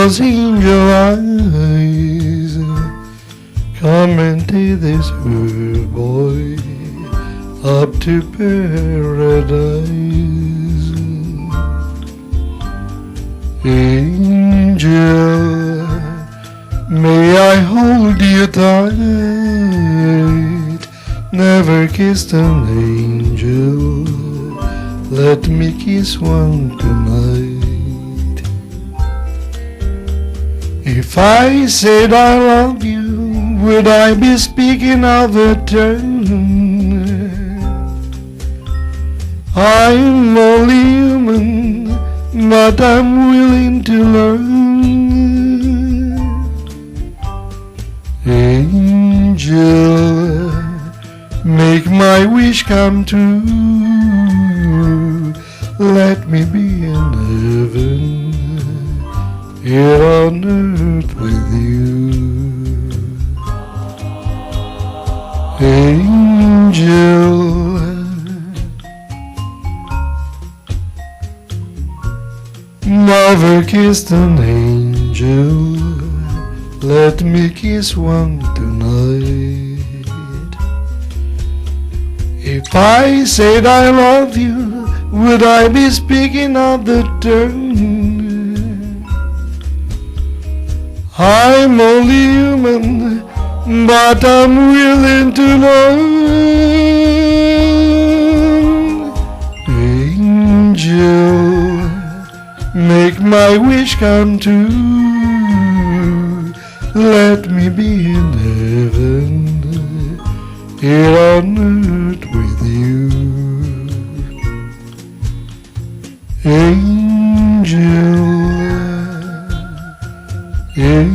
those angel eyes. Come and take this her boy up to paradise. Angel, may I hold you tight. Never kissed an angel, let me kiss one tonight. If I said I love you, would I be speaking of a turn? I'm only human, but I'm willing to learn. Angel, make my wish come true. Let me be in heaven, here on earth with you. Angel, never kissed an angel, let me kiss one tonight. If I said I love you, would I be speaking of the turn? I'm only human, but I'm willing to learn. Angel, make my wish come true. Let me be in heaven, here on earth with you. Angel, angel.